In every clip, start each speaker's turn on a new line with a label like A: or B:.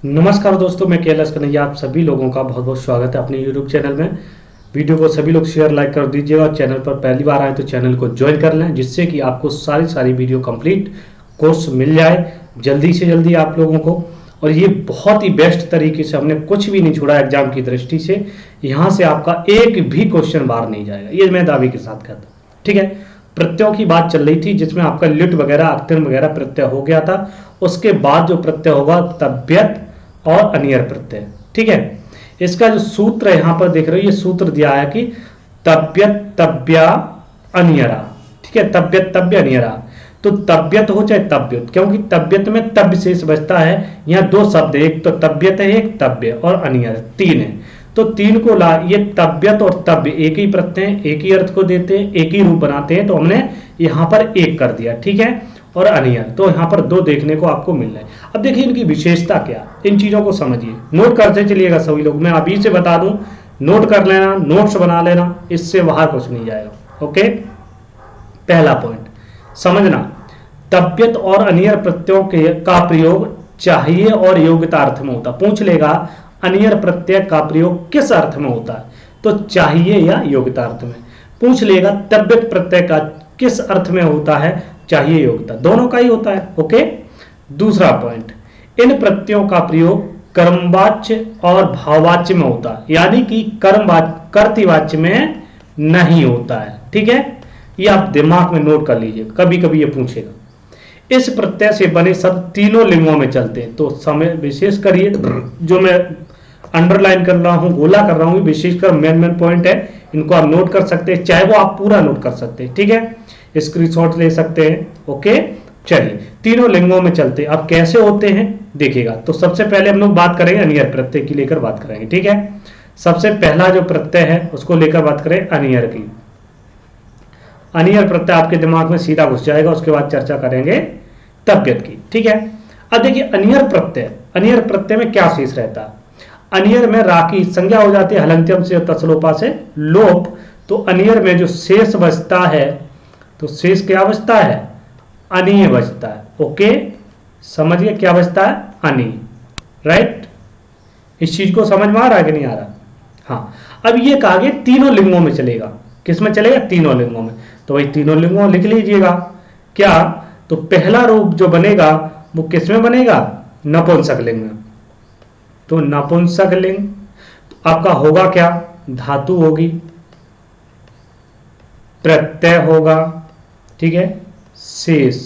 A: नमस्कार दोस्तों, मैं कैलाश कन्हैया आप सभी लोगों का बहुत बहुत स्वागत है अपने YouTube चैनल में। वीडियो को सभी लोग शेयर लाइक कर दीजिएगा और चैनल पर पहली बार आए तो चैनल को ज्वाइन कर लें, जिससे कि आपको सारी वीडियो कंप्लीट कोर्स मिल जाए जल्दी से जल्दी आप लोगों को। और ये बहुत ही बेस्ट तरीके से हमने कुछ भी नहीं छोड़ा एग्जाम की दृष्टि से। यहाँ से आपका एक भी क्वेश्चन बाहर नहीं जाएगा, ये मैं दावे के साथ कहता हूँ। ठीक है, प्रत्ययों की बात चल रही थी जिसमें आपका लिट वगैरह अक्तिन वगैरह प्रत्यय हो गया था। उसके बाद जो प्रत्यय होगा तब्यत और अनियर प्रत्यय। ठीक है, इसका जो सूत्र है यहाँ पर देख रहे हो, ये सूत्र दिया है कि तब्यत तब्या अनियरा। ठीक है, तब्यत तब्य अनियरा। तो तब्यत हो चाहे तब्यत, क्योंकि तब्यत में तब शेष बचता है। यहाँ दो शब्द है, एक तो तब्यत है, एक तब्य, और अनियर तीन है। तो तीन को ला, ये तब्यत और तब्य एक ही प्रत्यय हैं, एक ही अर्थ को देते हैं, एक ही रूप बनाते हैं, तो हमने यहाँ पर एक कर दिया। ठीक है, और अनियर तो यहाँ पर दो देखने को आपको मिल रहा है। अब देखिए इनकी विशेषता क्या, इन चीजों को समझिए, नोट करते चलिएगा सभी लोग। मैं अभी से बता दूं, नोट कर लेना, नोट्स बना लेना, इससे बाहर कुछ नहीं जाएगा। ओके, पहला पॉइंट समझना, तब्यत और अनियर प्रत्ययों का प्रयोग चाहिए और योग्यता अर्थ में होता। पूछ लेगा अनियर प्रत्यय का प्रयोग किस अर्थ में होता है, तो चाहिए या योग्यता अर्थ में। पूछ लेगा तब्यत प्रत्यय का किस अर्थ में होता है, चाहिए योग्यता, दोनों का ही होता है। ओके, दूसरा पॉइंट, इन प्रत्ययों का प्रयोग कर्मवाच्य और भाववाच्य में होता है, यानी कि कर्तृवाच्य में नहीं होता है। ठीक है, ये आप दिमाग में नोट कर लीजिए, कभी कभी ये पूछेगा। इस प्रत्यय से बने शब्द तीनों लिंगों में चलते हैं, तो समय विशेष करिए, जो मैं अंडरलाइन कर रहा हूं, गोला कर रहा हूं, विशेषकर मेन पॉइंट है, इनको आप नोट कर सकते हैं, चाहे वो आप पूरा नोट कर सकते हैं। ठीक है, स्क्रीनशॉट ले सकते हैं। ओके, चलिए तीनों लिंगों में चलते हैं। अब कैसे होते हैं देखिएगा। तो सबसे पहले हम लोग बात करेंगे अनियर प्रत्यय की, लेकर बात करेंगे। ठीक है, सबसे पहला जो प्रत्यय है उसको लेकर बात करें अनियर की। अनियर प्रत्यय आपके दिमाग में सीधा घुस जाएगा, उसके बाद चर्चा करेंगे तब्यत की। ठीक है, अब देखिए अनियर प्रत्यय में क्या शेष रहता है। अनियर में रा की संज्ञा हो जाती है हलंत्यम से तसलोपा से लोप। तो अनियर में जो शेष बचता है, तो शेष क्या बचता है, अनीय बचता है। ओके, समझिए क्या बचता है, अनीय। राइट, इस चीज को समझ में आ रहा है कि नहीं आ रहा। हाँ, अब ये कहा गया तीनों लिंगों में चलेगा। किस में चलेगा, तीनों लिंगों में। तो भाई तीनों लिंगों लिख लीजिएगा। क्या, तो पहला रूप जो बनेगा वो किस में बनेगा, नपुंसक लिंग में। तो नपुंसक लिंग तो आपका होगा क्या, धातु होगी, प्रत्यय होगा, ठीक है, शेष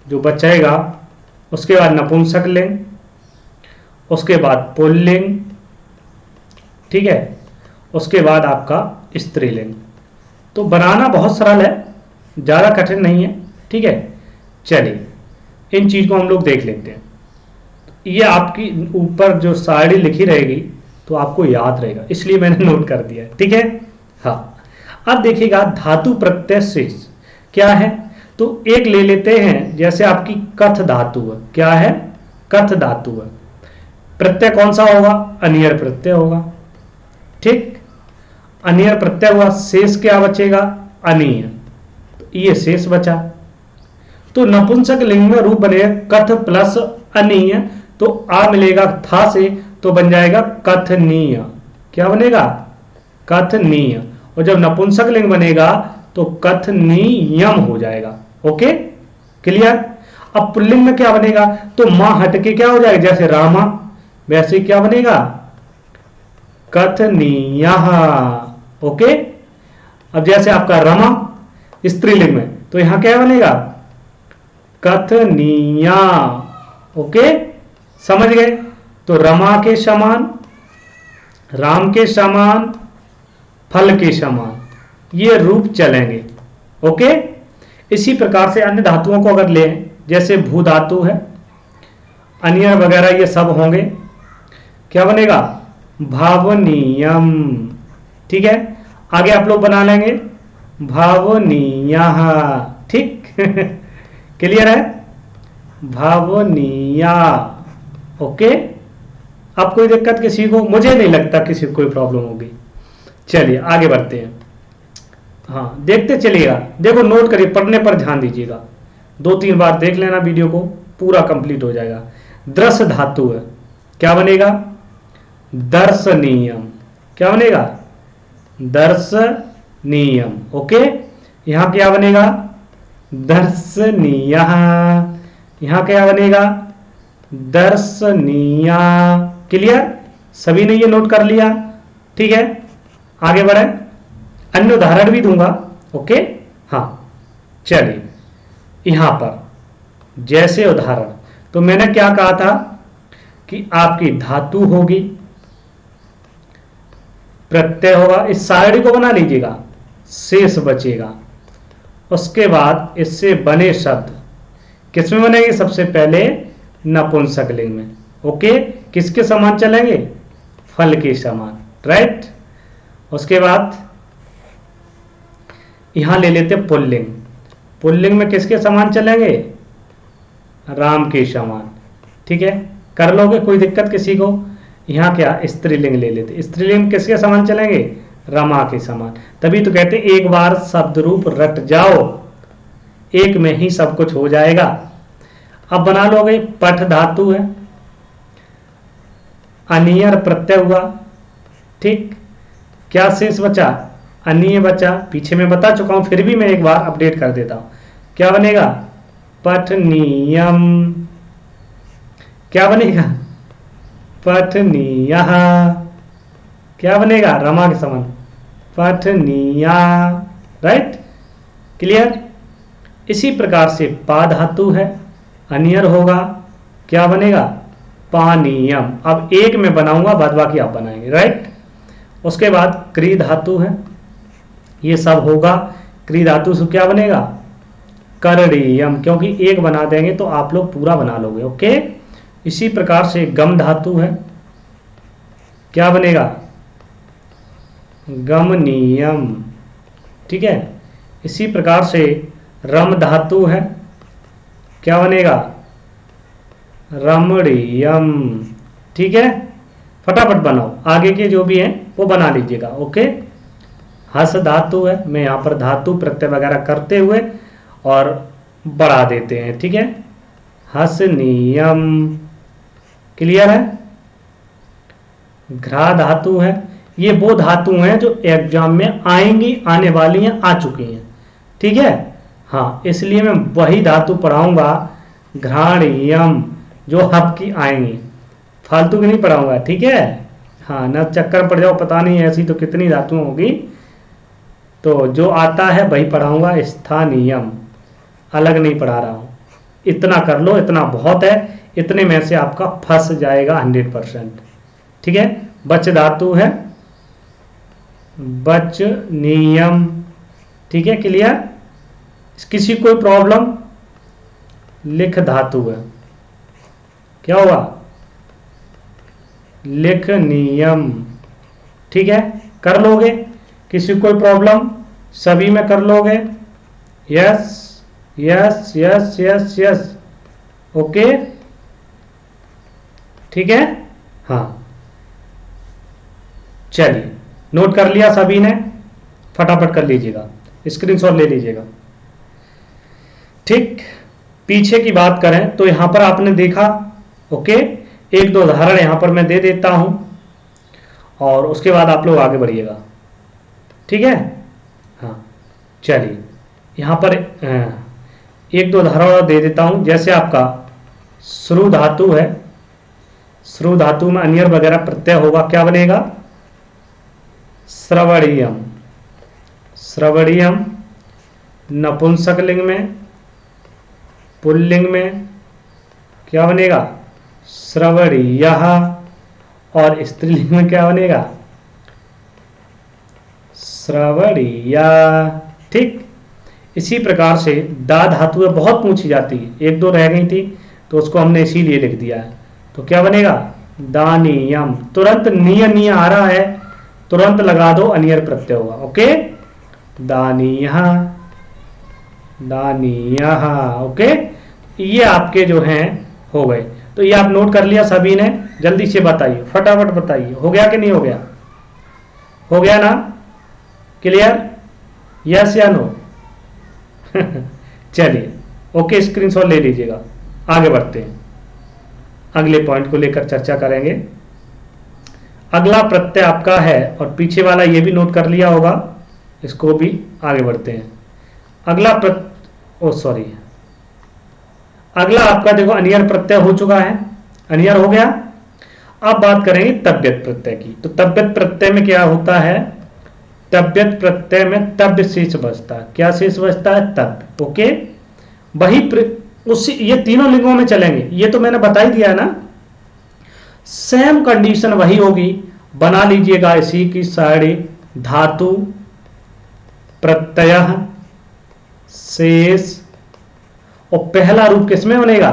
A: जो बचेगा, उसके बाद नपुंसक लिंग, उसके बाद पुल्लिंग, ठीक है, उसके बाद आपका स्त्रीलिंग। तो बनाना बहुत सरल है, ज्यादा कठिन नहीं है। ठीक है, चलिए इन चीज को हम लोग देख लेते हैं। ये आपकी ऊपर जो साड़ी लिखी रहेगी तो आपको याद रहेगा, इसलिए मैंने नोट कर दिया है। ठीक है, हाँ, अब देखिएगा धातु प्रत्यय शेष क्या है। तो एक ले लेते हैं, जैसे आपकी कथ धातु है। क्या है, कथ धातु है। प्रत्यय कौन सा होगा, अनियर प्रत्यय होगा। ठीक, अनियर प्रत्यय हुआ, शेष क्या बचेगा, अनीय। तो ये शेष बचा। तो नपुंसक लिंग में रूप बनेगा कथ प्लस अनीय, तो आ मिलेगा था से, तो बन जाएगा कथनीय। क्या बनेगा, कथनीय। और जब नपुंसक लिंग बनेगा तो कथनीयम हो जाएगा। Okay, clear. अब पुल्लिंग में क्या बनेगा, तो मां हटके क्या हो जाएगा, जैसे रामा, वैसे क्या बनेगा, कथनीय। ओके, अब जैसे आपका रमा स्त्रीलिंग में, तो यहां क्या बनेगा, कथनीया। ओके, समझ गए। तो रमा के समान, राम के समान, फल के समान, ये रूप चलेंगे। ओके, इसी प्रकार से अन्य धातुओं को अगर लें, जैसे भू धातु है, अनियर वगैरह ये सब होंगे, क्या बनेगा, भावनीयम। ठीक है, आगे आप लोग बना लेंगे भावनीय। ठीक क्लियर है, भावनीय। ओके, अब कोई दिक्कत किसी को, मुझे नहीं लगता किसी को कोई प्रॉब्लम होगी। चलिए आगे बढ़ते हैं। हाँ, देखते चलिएगा, देखो नोट करिए, पढ़ने पर ध्यान दीजिएगा, 2-3 बार देख लेना वीडियो को, पूरा कंप्लीट हो जाएगा। दृश्य धातु है, क्या बनेगा? दर्शनीयम। क्या बनेगा? दर्शनीयम। ओके, यहां क्या बनेगा? दर्शनीय। यहां क्या बनेगा? दर्शनीय। क्लियर? सभी ने ये नोट कर लिया? ठीक है, आगे बढ़े। अन्य उदाहरण भी दूंगा। ओके, हाँ चलिए, यहां पर जैसे उदाहरण, तो मैंने क्या कहा था कि आपकी धातु होगी, प्रत्यय होगा, इस सारणी को बना लीजिएगा, शेष बचेगा। उसके बाद इससे बने शब्द किसमें बनेंगे? सबसे पहले नपुंसकलिंग में। ओके, किसके समान चलेंगे? फल के समान, राइट। उसके बाद यहां ले लेते पुल्लिंग। पुल्लिंग में किसके समान चलेंगे? राम के समान। ठीक है, कर लोगे, कोई दिक्कत किसी को? यहां क्या स्त्रीलिंग ले लेते। स्त्रीलिंग किसके समान चलेंगे? रमा के समान। तभी तो कहते हैं एक बार शब्द रूप रट जाओ, एक में ही सब कुछ हो जाएगा। अब बना लोगे, पठ धातु है, अनियर प्रत्यय हुआ। ठीक, क्या शेष बचा? अनिय बचा। पीछे मैं बता चुका हूं, फिर भी मैं एक बार अपडेट कर देता हूं। क्या बनेगा? पठनीयम। क्या बनेगा? पठनीय। क्या बनेगा? रमा के समान, पठनीया। Right, clear? इसी प्रकार से पा धातु है, अनियर होगा, क्या बनेगा? पानीयम। अब एक में बनाऊंगा, बाद बाकी आप बनाएंगे, राइट। उसके बाद क्री धातु है, ये सब होगा। क्री धातु से क्या बनेगा? करणीयम। क्योंकि एक बना देंगे तो आप लोग पूरा बना लोगे। ओके, इसी प्रकार से गम धातु है, क्या बनेगा? गमनीयम। ठीक है, इसी प्रकार से रम धातु है, क्या बनेगा? रमणीयम। ठीक है, फटाफट बनाओ, आगे के जो भी हैं वो बना लीजिएगा। ओके, हस धातु है, मैं यहां पर धातु प्रत्यय वगैरह करते हुए और बढ़ा देते हैं। ठीक है, हसनीयम। क्लियर है? घ्रा धातु है, ये वो धातु हैं जो एग्जाम में आएंगी, आने वाली हैं, आ चुकी हैं। ठीक है, हाँ, इसलिए मैं वही धातु पढ़ाऊंगा, घ्राणीयम, जो हब की आएंगी, फालतू की नहीं पढ़ाऊंगा। ठीक है, हाँ, न चक्कर पड़ जाओ, पता नहीं ऐसी तो कितनी धातुएं होगी, तो जो आता है वही पढ़ाऊंगा। स्थानीयम अलग नहीं पढ़ा रहा हूं, इतना कर लो, इतना बहुत है, इतने में से आपका फंस जाएगा 100%। ठीक है, बच धातु है, बच नियम। ठीक है, क्लियर? किसी कोई प्रॉब्लम? लिख धातु है, क्या हुआ? लिख नियम। ठीक है, कर लोगे, किसी कोई प्रॉब्लम? सभी में कर लोगे? Yes yes yes yes yes. Okay, ठीक है, हाँ चलिए, नोट कर लिया सभी ने? फटाफट कर लीजिएगा, स्क्रीनशॉट ले लीजिएगा। ठीक, पीछे की बात करें तो यहां पर आपने देखा, ओके, एक दो उदाहरण यहां पर मैं दे देता हूं और उसके बाद आप लोग आगे बढ़िएगा। ठीक है, हाँ चलिए, यहां पर एक दो उदाहरण और दे देता हूं। जैसे आपका श्रु धातु है, श्रु धातु में अनियर वगैरह प्रत्यय होगा, क्या बनेगा? श्रवणीयम। श्रवणीयम नपुंसक लिंग में, पुल्लिंग में क्या बनेगा? श्रवणीयः, और स्त्रीलिंग में क्या बनेगा? श्रवणीया। ठीक, इसी प्रकार से दा धातु बहुत पूछी जाती है, एक दो रह गई थी तो उसको हमने इसीलिए लिख दिया है। तो क्या बनेगा? दानीयम। तुरंत निय निय आ रहा है, तुरंत लगा दो, अनियर प्रत्यय होगा। ओके, दानीय दानीय। ओके, ये आपके जो हैं हो गए। तो ये आप नोट कर लिया सभी ने? जल्दी से बताइए, फटाफट बताइए, हो गया कि नहीं हो गया? हो गया ना? क्लियर? यस या नो? चलिए, ओके, स्क्रीनशॉट ले लीजिएगा, आगे बढ़ते हैं। अगले पॉइंट को लेकर चर्चा करेंगे। अगला प्रत्यय आपका है, और पीछे वाला ये भी नोट कर लिया होगा, इसको भी आगे बढ़ते हैं। अगला अगला आपका देखो अनियर प्रत्यय हो चुका है, अनियर हो गया। अब बात करेंगे तव्यत प्रत्यय की। तो तव्यत प्रत्यय में क्या होता है, तव्यत प्रत्यय में तव्य शेष बचता है। क्या शेष बचता है, तव्य। ओके, वही उसी ये तीनों लिंगों में चलेंगे, ये तो मैंने बता ही दिया है ना। सेम कंडीशन वही होगी, बना लीजिएगा इसी की साड़ी। धातु प्रत्यय शेष, और पहला रूप किसमें बनेगा,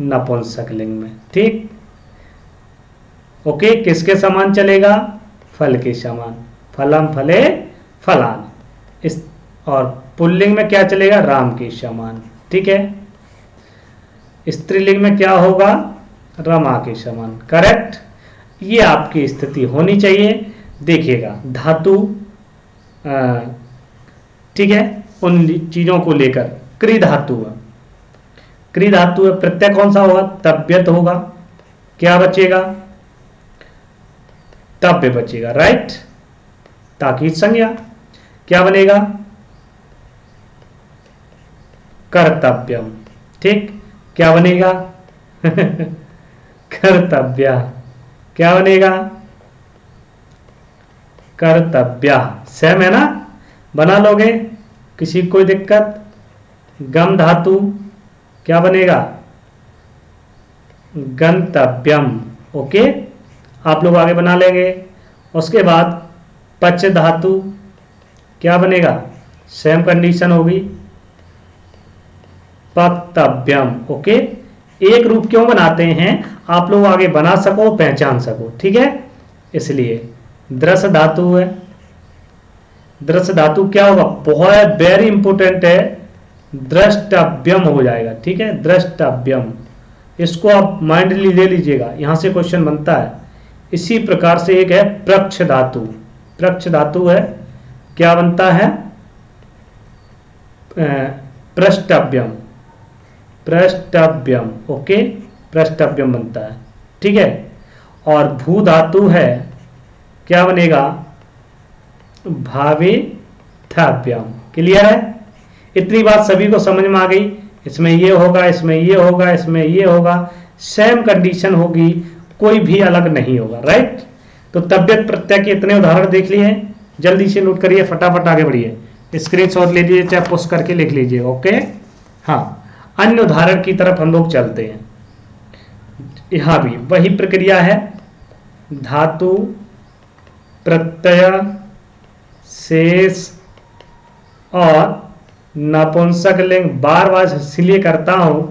A: नपुंसक लिंग में। ठीक, ओके, किसके समान चलेगा, फल के समान, फलम फले फलान। इस और पुल्लिंग में क्या चलेगा, राम के समान। ठीक है, स्त्रीलिंग में क्या होगा, रमा के समान। करेक्ट, ये आपकी स्थिति होनी चाहिए। देखिएगा धातु, ठीक है, उन चीजों को लेकर क्री धातु है, क्री धातु है, प्रत्यय कौन सा होगा, तव्यत होगा। क्या बचेगा, तव्य बचेगा, राइट। ताकीद संज्ञा क्या बनेगा, कर्तव्यम। ठीक, क्या बनेगा कर्तव्य, क्या बनेगा, कर्तव्य। सेम है ना, बना लोगे, किसी कोई दिक्कत। गम धातु क्या बनेगा, गंतव्यम। ओके, आप लोग आगे बना लेंगे। उसके बाद पच धातु क्या बनेगा, सेम कंडीशन होगी, पक्तव्यम। ओके, एक रूप क्यों बनाते हैं, आप लोग आगे बना सको, पहचान सको। ठीक है, इसलिए दृश्य धातु है, दृश्य धातु क्या होगा, बहुत वेरी इंपोर्टेंट है, द्रष्टव्यम हो जाएगा। ठीक है, द्रष्टव्यम, इसको आप माइंडली ले लीजिएगा, यहां से क्वेश्चन बनता है। इसी प्रकार से एक है प्रक्ष धातु, प्रक्ष धातु है, क्या बनता है, पृष्ठव्यम, पृष्ठव्यम। ओके, पृष्ठव्यम बनता है। ठीक है, और भू धातु है, क्या बनेगा, भाविथव्यम। क्लियर है, इतनी बात सभी को समझ में आ गई। इसमें ये होगा, इसमें ये होगा, इसमें ये होगा, सेम कंडीशन होगी, कोई भी अलग नहीं होगा, राइट। तो तव्यत प्रत्यय के इतने उदाहरण देख लिए, जल्दी से नोट करिए, फटाफट आगे बढ़िए, स्क्रीनशॉट ले लीजिए, चाहे पोस्ट करके लिख लीजिए। ओके, हाँ, अन्य उदाहरण की तरफ हम लोग चलते हैं। यहां भी वही प्रक्रिया है, धातु प्रत्यय शेष और नपुंसक लिंग। बार बार इसलिए करता हूं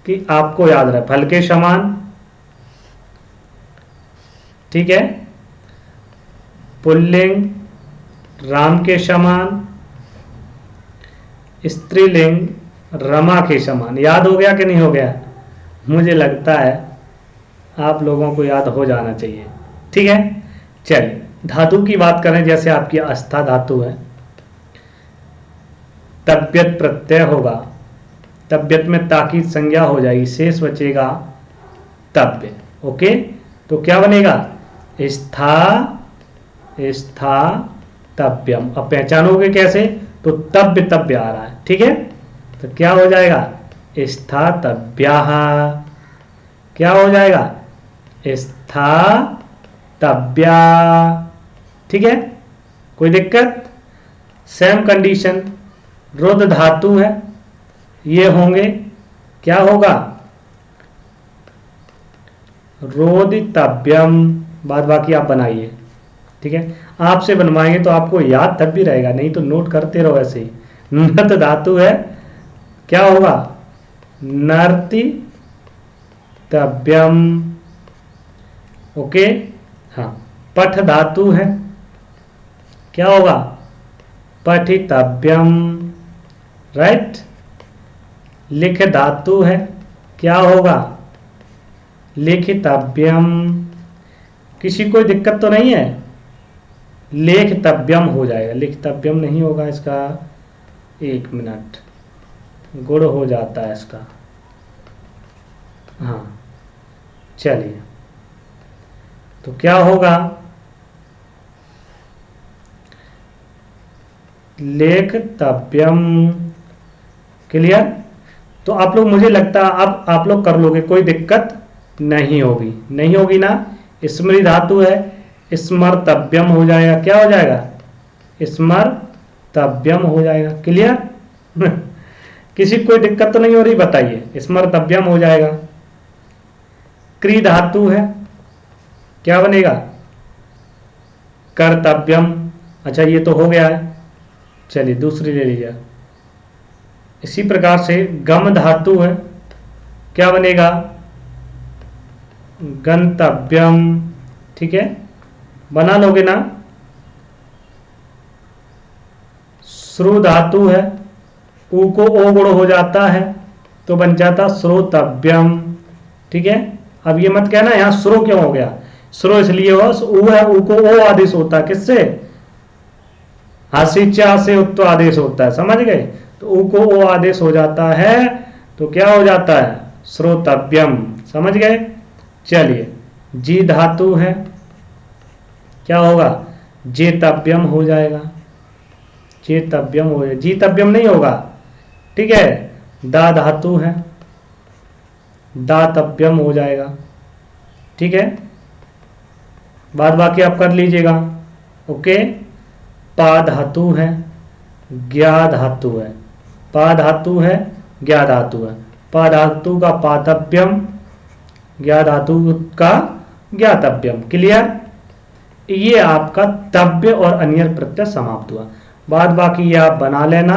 A: कि आपको याद रहे, फल के समान, ठीक है, पुल्लिंग राम के समान, स्त्रीलिंग रमा के समान। याद हो गया कि नहीं हो गया, मुझे लगता है आप लोगों को याद हो जाना चाहिए। ठीक है, चलिए धातु की बात करें, जैसे आपकी आस्था धातु है, तव्यत प्रत्यय होगा, तव्यत में ताकीद संज्ञा हो जाएगी, शेष बचेगा तव्य। ओके, तो क्या बनेगा, स्था स्था तव्यम। अब पहचानोगे कैसे, तो तव्य तव्य आ रहा है। ठीक है, तो क्या हो जाएगा, स्था तव्याः। क्या हो जाएगा, स्था तव्या। ठीक है, कोई दिक्कत, सेम कंडीशन। रुद्र धातु है, ये होंगे, क्या होगा, रोदितव्यम। बाद बाकी आप बनाइए। ठीक है, आपसे बनवाएंगे तो आपको याद तब भी रहेगा, नहीं तो नोट करते रहो ऐसे ही। नत धातु है, क्या होगा, नर्ति तव्यम। ओके, हाँ, पठ धातु है, क्या होगा, पठितव्यम, राइट। लिख धातु है, क्या होगा, लिखितव्यम। किसी कोई दिक्कत तो नहीं है, लेखतव्यम हो जाएगा, लिखतव्यम नहीं होगा इसका, एक मिनट, गुण हो जाता है इसका, हाँ, चलिए, तो क्या होगा, लेखतव्यम। क्लियर? तो आप लोग, मुझे लगता है अब आप लोग कर लोगे, कोई दिक्कत नहीं होगी, नहीं होगी ना। स्मृति धातु है, स्मर्तव्यम हो जाएगा। क्या हो जाएगा? स्मर्तव्यम हो जाएगा। क्लियर? किसी को कोई दिक्कत तो नहीं हो रही? बताइए। स्मर्तव्यम हो जाएगा। क्री धातु है, क्या बनेगा? कर्तव्यम। अच्छा, ये तो हो गया है। चलिए दूसरी ले लीजिए। इसी प्रकार से गम धातु है, क्या बनेगा? गंतव्यम। ठीक है, बना लोगे ना। श्रु धातु है, ऊ को ओ गुण हो जाता है तो बन जाता श्रोतव्यम। ठीक है, अब ये मत कहना यहां श्रो क्यों हो गया। श्रो इसलिए हो, ऊ है, ऊ को ओ आदेश होता है। किससे? हासिचा से उत्तो आदेश होता है। समझ गए? तो ऊ को ओ आदेश हो जाता है तो क्या हो जाता है? श्रोतव्यम। समझ गए? चलिए, जी धातु है, क्या होगा? जेतव्यम हो जाएगा। जेतव्यम हो जाएगा, जीतव्यम नहीं होगा। ठीक है, दा धातु है, दातव्यम हो जाएगा। ठीक है, बाद बाकी आप कर लीजिएगा। ओके, पा धातु है, ज्ञा धातु है, पा धातु है, ज्ञा धातु है। पा धातु का पातव्यम, ज्ञा धातु का ज्ञातव्यम। क्लियर? ये आपका तव्य और अन्य प्रत्यय समाप्त हुआ। बाद बाकी ये आप बना लेना,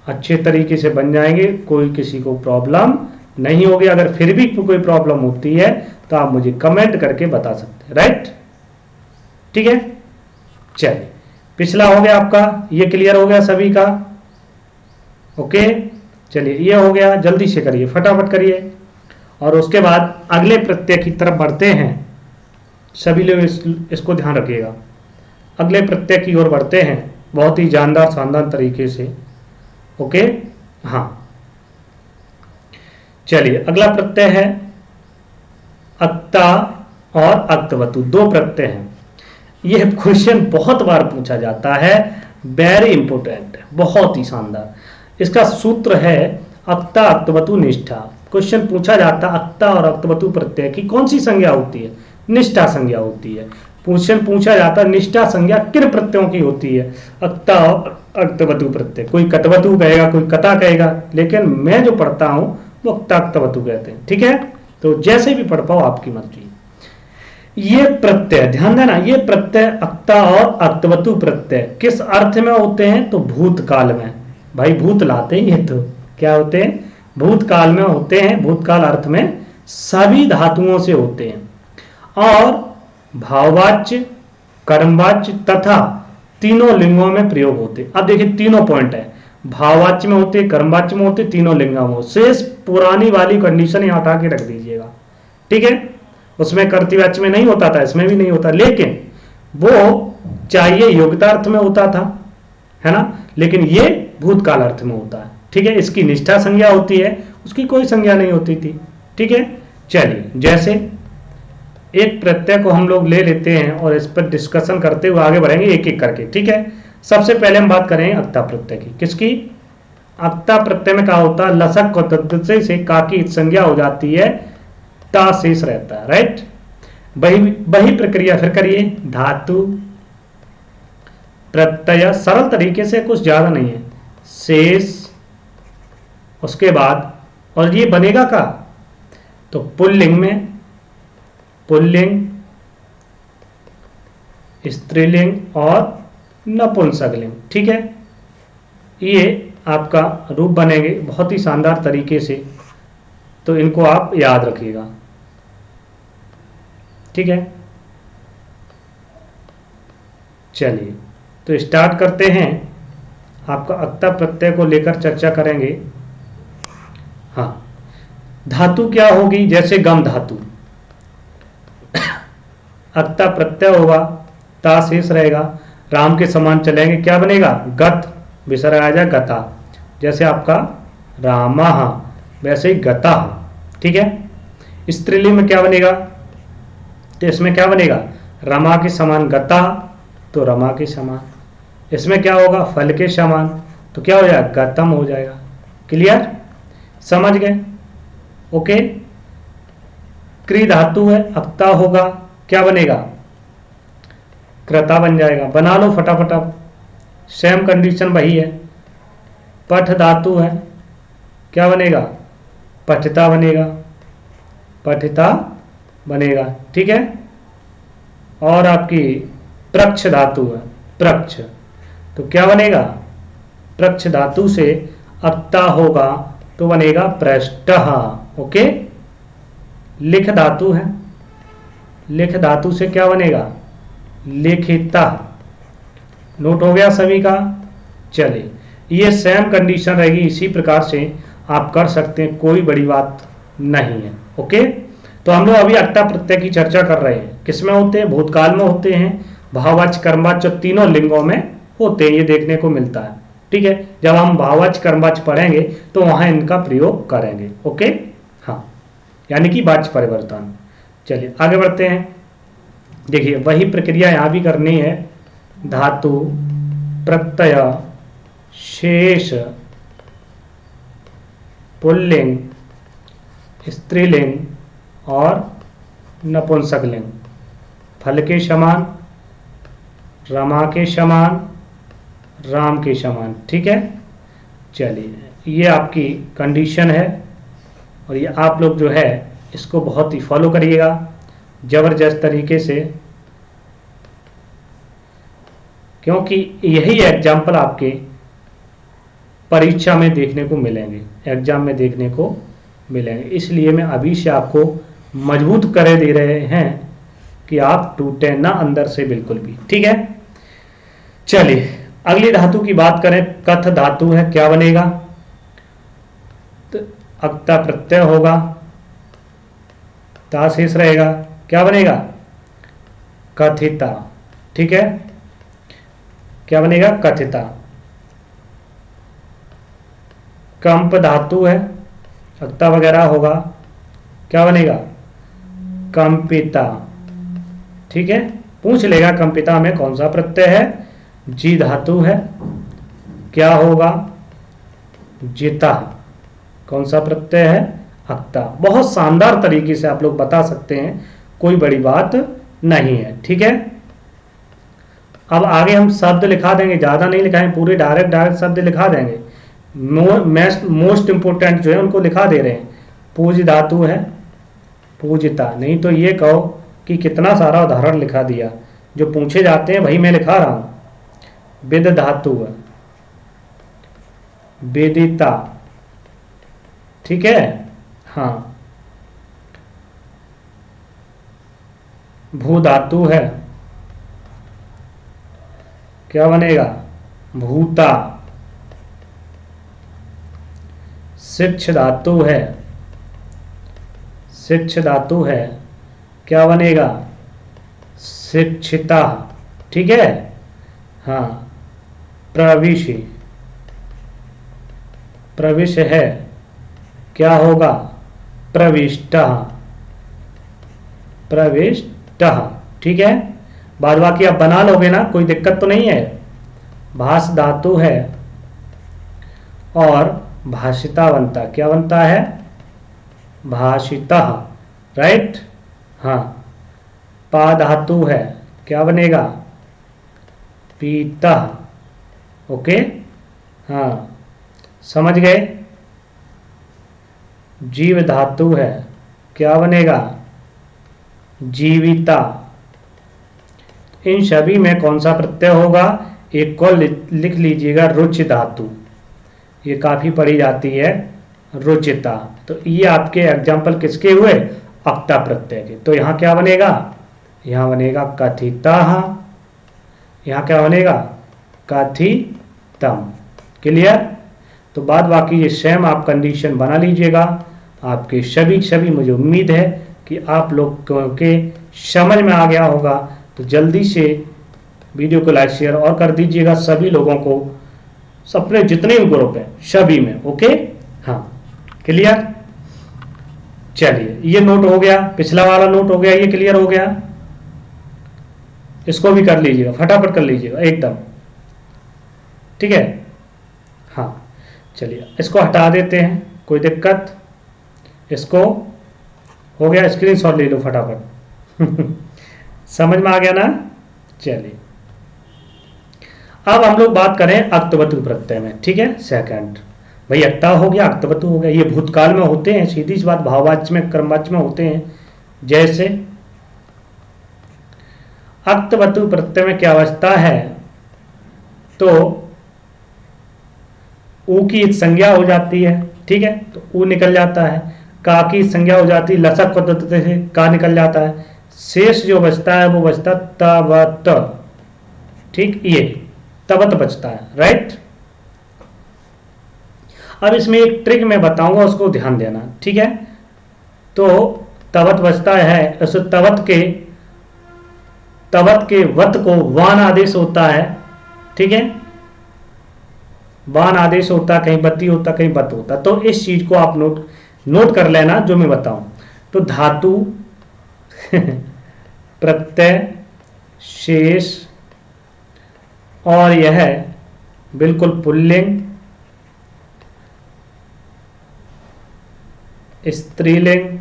A: अच्छे तरीके से बन जाएंगे, कोई किसी को प्रॉब्लम नहीं होगी। अगर फिर भी कोई प्रॉब्लम होती है तो आप मुझे कमेंट करके बता सकते हैं। राइट? ठीक है, चलिए, पिछला हो गया आपका, ये क्लियर हो गया सभी का। ओके, चलिए, ये हो गया। जल्दी से करिए, फटाफट करिए। और उसके बाद अगले प्रत्यय की तरफ बढ़ते हैं। सभी लोग इसको ध्यान रखिएगा। अगले प्रत्यय की ओर बढ़ते हैं बहुत ही जानदार शानदार तरीके से। ओके, हाँ, चलिए, अगला प्रत्यय है अक्ता और अक्तवतु। दो प्रत्यय हैं। यह क्वेश्चन बहुत बार पूछा जाता है, वेरी इंपोर्टेंट, बहुत ही शानदार। इसका सूत्र है अक्ता अक्तवतु निष्ठा। क्वेश्चन पूछा जाता है अक्ता और अक्तवतु प्रत्यय की कौन सी संज्ञा होती है? निष्ठा संज्ञा होती है। क्वेश्चन पूछा जाता है निष्ठा संज्ञा किन प्रत्ययों की होती है? अक्ता और अक्तवतु प्रत्यय। कोई कतवतु कहेगा, कोई कता कहेगा, लेकिन मैं जो पढ़ता हूं वो अक्ता अक्तवतु कहते हैं। ठीक है, तो जैसे भी पढ़ पाओ, आपकी मर्जी। ये प्रत्यय ध्यान देना, ये प्रत्यय अक्ता और अक्तवतु प्रत्यय किस अर्थ में होते हैं? तो भूतकाल में। भाई भूत लाते ही, तो क्या होते हैं? भूतकाल में होते हैं। भूतकाल अर्थ में सभी धातुओं से होते हैं और भाववाच्य, कर्मवाच्य तथा तीनों लिंगों में प्रयोग होते हैं। अब देखिए, तीनों पॉइंट है, भाववाच्य में होते, कर्मवाच्य में होते, तीनों लिंगों में। शेष पुरानी वाली कंडीशन यहां हटा के रख दीजिएगा। ठीक है, उसमें कर्तृवाच्य में नहीं होता था, इसमें भी नहीं होता, लेकिन वो चाहिए योग्यता अर्थ में होता था, है ना, लेकिन ये भूतकाल अर्थ में होता है। ठीक है, इसकी निष्ठा संज्ञा होती है, उसकी कोई संज्ञा नहीं होती थी। ठीक है, चलिए, जैसे एक प्रत्यय को हम लोग ले लेते हैं और इस पर डिस्कशन करते हुए आगे बढ़ेंगे एक एक करके। ठीक है, सबसे पहले हम बात करें अक्ता प्रत्यय की। किसकी? अक्ता प्रत्यय में क्या होता है? लसक को तद्दसे से का की संज्ञा हो जाती है, ता शेष रहता है। राइट? वही प्रक्रिया फिर करिए। धातु प्रत्यय, सरल तरीके से, कुछ ज्यादा नहीं है, शेष, उसके बाद, और ये बनेगा का? तो पुल्लिंग में पुल्लिंग, स्त्रीलिंग और नपुंसकलिंग। ठीक है, ये आपका रूप बनेंगे बहुत ही शानदार तरीके से, तो इनको आप याद रखिएगा। ठीक है, चलिए, तो स्टार्ट करते हैं। आपका अक्ता प्रत्यय को लेकर चर्चा करेंगे। हाँ, धातु क्या होगी? जैसे गम धातु, अक्ता प्रत्यय होगा, ता शेष रहेगा, राम के समान चलेंगे, क्या बनेगा? गत, विसर्ग आ जाए गता। जैसे आपका रामा, वैसे ही गता। ठीक है, स्त्रीलिंग में क्या बनेगा, तो इसमें क्या बनेगा, रमा के समान गता, तो रमा के समान। इसमें क्या होगा, फल के समान, तो क्या हो जाएगा, गतम हो जाएगा। क्लियर, समझ गए, ओके। क्री धातु है, अक्ता होगा, क्या बनेगा, कृता बन जाएगा। बना लो फटाफट, अब सेम कंडीशन वही है। पठ धातु है, क्या बनेगा, पठिता बनेगा, पठिता बनेगा, ठीक है। और आपकी प्रक्ष धातु है, प्रक्ष, तो क्या बनेगा, प्रक्ष धातु से अक्ता होगा तो बनेगा पृष्ठः, ओके। लिख धातु है, लिख धातु से क्या बनेगा, लिखिता। नोट हो गया सभी का। चलिए, ये सेम कंडीशन रहेगी, इसी प्रकार से आप कर सकते हैं, कोई बड़ी बात नहीं है, ओके। तो हम लोग अभी अक्ता प्रत्यय की चर्चा कर रहे हैं, किसमें होते हैं, भूतकाल में होते हैं, भाववाचक कर्मवाचक तीनों लिंगों में होते हैं, ये देखने को मिलता है, ठीक है। जब हम भाववाचक कर्मवाचक पढ़ेंगे तो वहां इनका प्रयोग करेंगे, ओके। हाँ, यानी कि वाच्य परिवर्तन। चलिए आगे बढ़ते हैं। देखिए वही प्रक्रिया यहां भी करनी है। धातु, प्रत्यय, शेष, पुल्लिंग, स्त्रीलिंग और नपुंसकलिंग, फल के समान, रमा के समान, राम के समान, ठीक है। चलिए, ये आपकी कंडीशन है और ये आप लोग जो है इसको बहुत ही फॉलो करिएगा जबरदस्त तरीके से, क्योंकि यही एग्जाम्पल आपके परीक्षा में देखने को मिलेंगे, एग्जाम में देखने को मिलेंगे। इसलिए मैं अभी से आपको मजबूत करे दे रहे हैं कि आप टूटे ना अंदर से बिल्कुल भी, ठीक है। चलिए अगली धातु की बात करें, कथ धातु है, क्या बनेगा, तो अक्ता प्रत्यय होगा, ता शेष रहेगा, क्या बनेगा, कथिता, ठीक है। क्या बनेगा, कथिता। कंप धातु है, अक्ता वगैरह होगा, क्या बनेगा, कंपिता, ठीक है। पूछ लेगा कंपिता में कौन सा प्रत्यय है, जी धातु है, क्या होगा, जिता। कौन सा प्रत्यय है, अक्ता। बहुत शानदार तरीके से आप लोग बता सकते हैं, कोई बड़ी बात नहीं है, ठीक है। अब आगे हम शब्द लिखा देंगे, ज्यादा नहीं लिखाएंगे, पूरे डायरेक्ट शब्द लिखा देंगे। मोस्ट इंपोर्टेंट जो है उनको लिखा दे रहे हैं। पूज धातु है, पूजता, नहीं तो ये कहो कि कितना सारा उदाहरण लिखा दिया, जो पूछे जाते हैं वही मैं लिखा रहा हूं। विद धातु है, वेदिता, ठीक है। हाँ, भू धातु है, क्या बनेगा, भूता। शिक्ष धातु है, शिक्ष धातु है, क्या बनेगा, शिक्षिता, ठीक है। हाँ, प्रविशि, प्रविश है, क्या होगा, प्रविष्टा, प्रविष्टा, ठीक है। बाद बाकी आप बना लोगे ना, कोई दिक्कत तो नहीं है। भाष धातु है और भाषिता बनता, क्या बनता है, भाषिता, राइट। हाँ, पा धातु है, क्या बनेगा, पीता, ओके। हाँ, समझ गए। जीव धातु है, क्या बनेगा, जीविता। इन सभी में कौन सा प्रत्यय होगा, एक को लिख लीजिएगा, रुचि धातु, ये काफी पढ़ी जाती है, रुचिता। तो ये आपके एग्जाम्पल किसके हुए, अक्ता प्रत्यय के। तो यहां क्या बनेगा, यहां बनेगा कथिता, यहां क्या बनेगा, कथितम। क्लियर। तो बाद बाकी ये सेम आप कंडीशन बना लीजिएगा। आपके सभी मुझे उम्मीद है कि आप लोगों के समझ में आ गया होगा। तो जल्दी से वीडियो को लाइक शेयर और कर दीजिएगा सभी लोगों को, जितने भी ग्रुप है सभी में, ओके। हाँ, क्लियर। चलिए ये नोट हो गया, पिछला वाला नोट हो गया, ये क्लियर हो गया। इसको भी कर लीजिएगा, फटाफट कर लीजिएगा एकदम, ठीक है। हाँ चलिए इसको हटा देते हैं, कोई दिक्कत। इसको हो गया, स्क्रीनशॉट ले लो फटाफट समझ में आ गया ना। चलिए अब हम लोग बात करें अक्तवतु प्रत्यय में, ठीक है। सेकंड भाई अक्ता हो गया, अक्तवतु हो गया, ये भूतकाल में होते हैं, सीधी सी बात, भाववाच्य में क्रमवाच्य में होते हैं। जैसे अक्तवतु प्रत्यय में क्या अवस्था है, तो ऊ की संज्ञा हो जाती है, ठीक है, तो ऊ निकल जाता है। का की संज्ञा हो जाती है, लसक पद्धति से का निकल जाता है। शेष जो बचता है वो बचता तवत, ठीक, ये तवत बचता है, राइट। अब इसमें एक ट्रिक मैं बताऊंगा, उसको ध्यान देना, ठीक है। तो तवत बचता है, उस तवत के वत को वान आदेश होता है, ठीक है, वान आदेश होता, कहीं बत्ती होता, कहीं बत होता। तो इस चीज को आप नोट कर लेना जो मैं बताऊं। तो धातु प्रत्यय शेष और यह बिल्कुल पुल्लिंग स्त्रीलिंग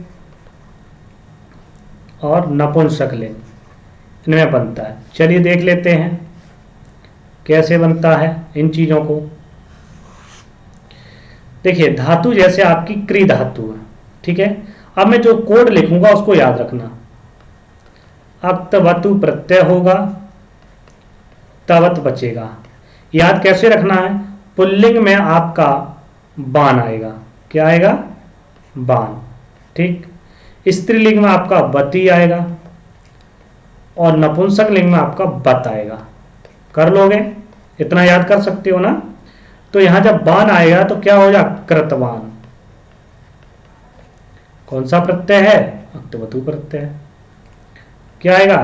A: और नपुंसकलिंग इनमें बनता है। चलिए देख लेते हैं कैसे बनता है इन चीजों को। देखिए धातु जैसे आपकी क्री धातु है, ठीक है। अब मैं जो कोड लिखूंगा उसको याद रखना। अक्तवतु प्रत्यय होगा, तवत बचेगा। याद कैसे रखना है, पुल्लिंग में आपका बान आएगा, क्या आएगा, बान, ठीक। स्त्रीलिंग में आपका बती आएगा और नपुंसक लिंग में आपका बत आएगा। कर लोगे, इतना याद कर सकते हो ना। तो यहां जब बान आएगा तो क्या हो जाएगा, कृतवान। कौन सा प्रत्यय है, अक्तवतु प्रत्यय। क्या आएगा,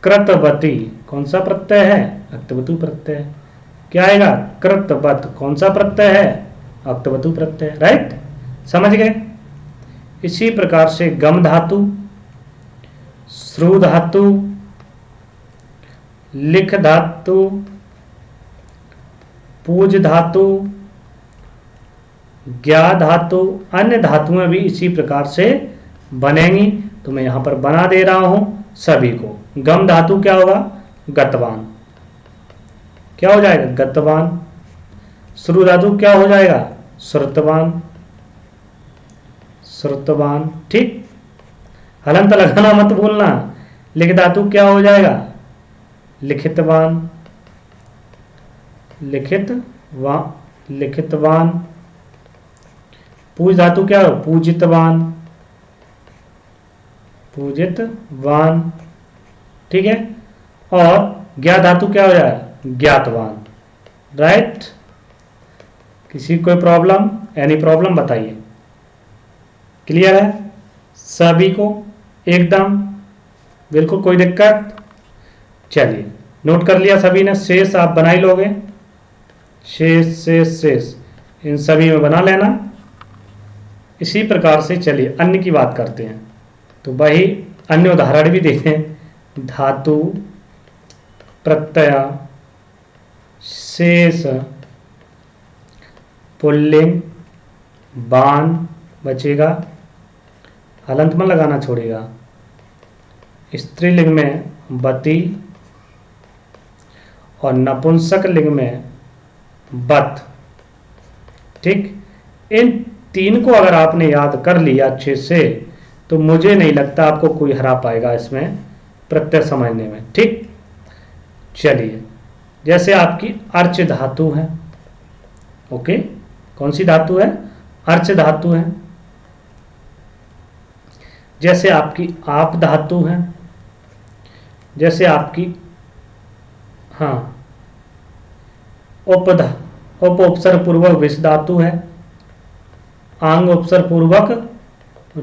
A: कृतवती। कौन सा प्रत्यय है, अक्तवतु प्रत्यय। क्या आएगा, कृतवत। कौन सा प्रत्यय है, अक्तवतु प्रत्यय, राइट। समझ गए। इसी प्रकार से गम धातु, श्रु धातु, लिख धातु, पूज धातु, ज्ञा धातु, अन्य धातुएं भी इसी प्रकार से बनेंगी। तो मैं यहां पर बना दे रहा हूं सभी को। गम धातु क्या होगा, गतवान, क्या हो जाएगा, गतवान। श्रु धातु क्या हो जाएगा, श्रुतवान, श्रुतवान, ठीक। हलंत लगाना मत भूलना। लिख धातु क्या हो जाएगा, लिखितवान, लिखितवान। पूज धातु क्या हो, पूजितवान, पूजितवान, ठीक है। और ज्ञा धातु क्या हो जाएगा, ज्ञातवान, राइट। किसी कोई प्रॉब्लम, एनी प्रॉब्लम बताइए। क्लियर है सभी को, एकदम बिल्कुल कोई दिक्कत। चलिए नोट कर लिया सभी ने, शेष आप बना ही लोगे, शेष शेष शेष इन सभी में बना लेना। इसी प्रकार से चलिए अन्य की बात करते हैं। तो वही अन्य उदाहरण भी देखें। धातु प्रत्यय शेष पुल्लिंग बान बचेगा, हलंत में लगाना छोड़ेगा। स्त्रीलिंग में बती और नपुंसक लिंग में बत, ठीक। इन तीन को अगर आपने याद कर लिया अच्छे से तो मुझे नहीं लगता आपको कोई हरा पाएगा इसमें प्रत्यय समझने में, ठीक। चलिए जैसे आपकी अर्च धातु है, ओके, कौन सी धातु है, अर्च धातु है। जैसे आपकी आप धातु है, जैसे आपकी उप उपसर्ग पूर्वक विष धातु है, आंग उपसर्ग पूर्वक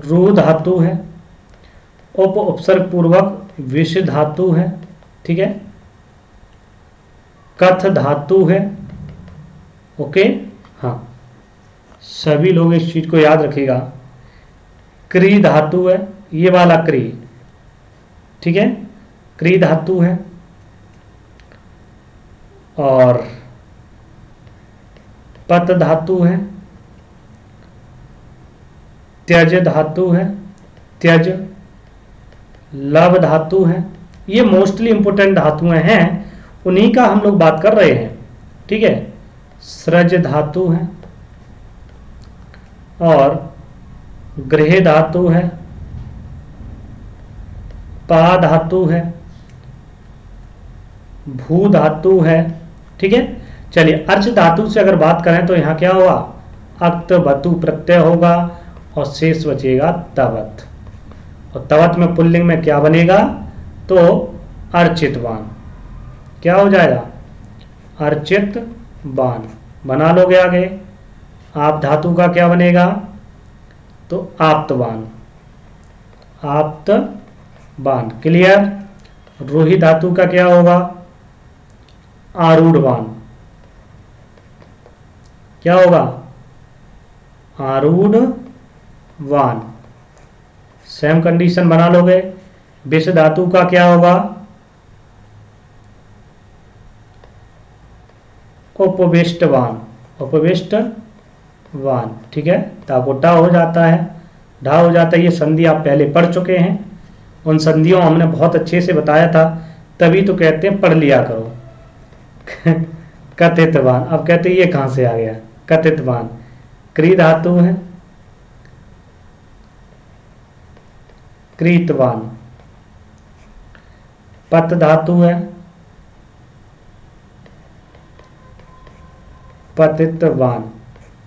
A: रू धातु है, उप उपसर्ग पूर्वक विष धातु है, ठीक है, कथ धातु है, ओके। हाँ सभी लोग इस चीज को याद रखिएगा। क्री धातु है, ये वाला क्री, ठीक है, क्री धातु है। और पत धातु है, त्यज धातु है, त्यज, लव धातु है। ये मोस्टली इंपोर्टेंट धातुएं हैं, उन्हीं का हम लोग बात कर रहे हैं, ठीक है। सृज धातु है और गृह धातु है, पा धातु है, भू धातु है, ठीक है। चलिए अर्च धातु से अगर बात करें तो यहां क्या होगा, अक्त बतु प्रत्यय होगा और शेष बचेगा तवत, और तवत में पुल्लिंग में क्या बनेगा, तो अर्चितवान, क्या हो जाएगा, अर्चितवान। बना लोगे आगे। आप धातु का क्या बनेगा, तो आप्तवान, आप्तवान, क्लियर। रूही धातु का क्या होगा, आरूढ़वान, क्या होगा, आरूढ़वान। सेम कंडीशन बना लोगे। विष धातु का क्या होगा, उपविष्टवान, उपविष्टवान, ठीक है। ताकोटा हो जाता है, ढा हो जाता है। ये संधि आप पहले पढ़ चुके हैं, उन संधियों हमने बहुत अच्छे से बताया था, तभी तो कहते हैं पढ़ लिया करो। कथितवान, अब कहते हैं ये कहां से आ गया, कथितवान। क्री धातु है, क्रीतवान। पत धातु है, पतितवान,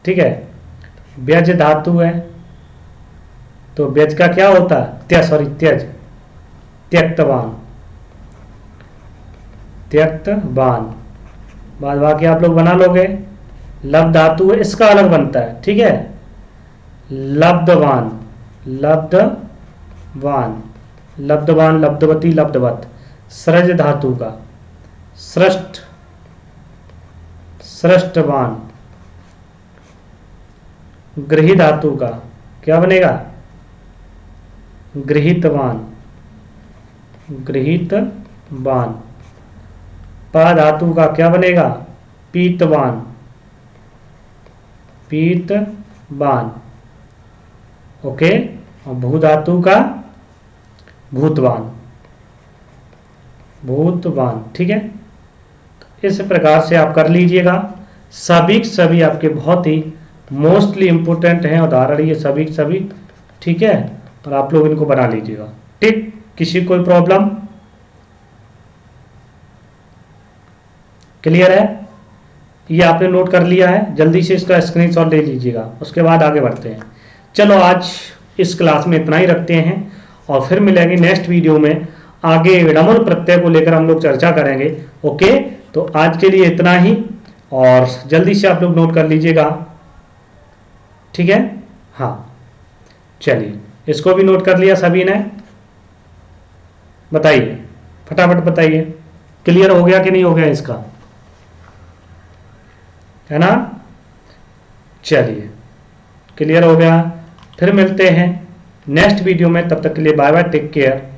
A: ठीक है। व्यज धातु है, तो व्यज का क्या होता है, त्यज, त्यक्तवान, त्यक्तवान। बाद बाकी आप लोग बना लोगे। लब धातु है, इसका अलग बनता है, ठीक है। लब्धवान, लब्धवान, लब्धवान, लब्धवती, लब्धवत। सृज धातु का सृष्ट, सृष्टवान। गृही धातु का क्या बनेगा, गृहीतवान, गृहीतवान। पा धातु का क्या बनेगा, पीतवान, पीतवान, ओके। और भू धातु का भूतवान, भूतवान, ठीक है। इस प्रकार से आप कर लीजिएगा। सभी सभी आपके बहुत ही मोस्टली इंपोर्टेंट हैं उदाहरण, ये सभी सभी, ठीक है। और आप लोग इनको बना लीजिएगा, ठीक। किसी कोई प्रॉब्लम, क्लियर है। ये आपने नोट कर लिया है, जल्दी से इसका स्क्रीनशॉट ले लीजिएगा, उसके बाद आगे बढ़ते हैं। चलो आज इस क्लास में इतना ही रखते हैं, और फिर मिलेंगे नेक्स्ट वीडियो में। आगे विडम्बन प्रत्यय को लेकर हम लोग चर्चा करेंगे, ओके। तो आज के लिए इतना ही, और जल्दी से आप लोग नोट कर लीजिएगा, ठीक है। हाँ चलिए, इसको भी नोट कर लिया सभी ने, बताइए फटाफट बताइए, क्लियर हो गया कि नहीं हो गया इसका, है ना। चलिए क्लियर हो गया। फिर मिलते हैं नेक्स्ट वीडियो में, तब तक के लिए बाय बाय, टेक केयर।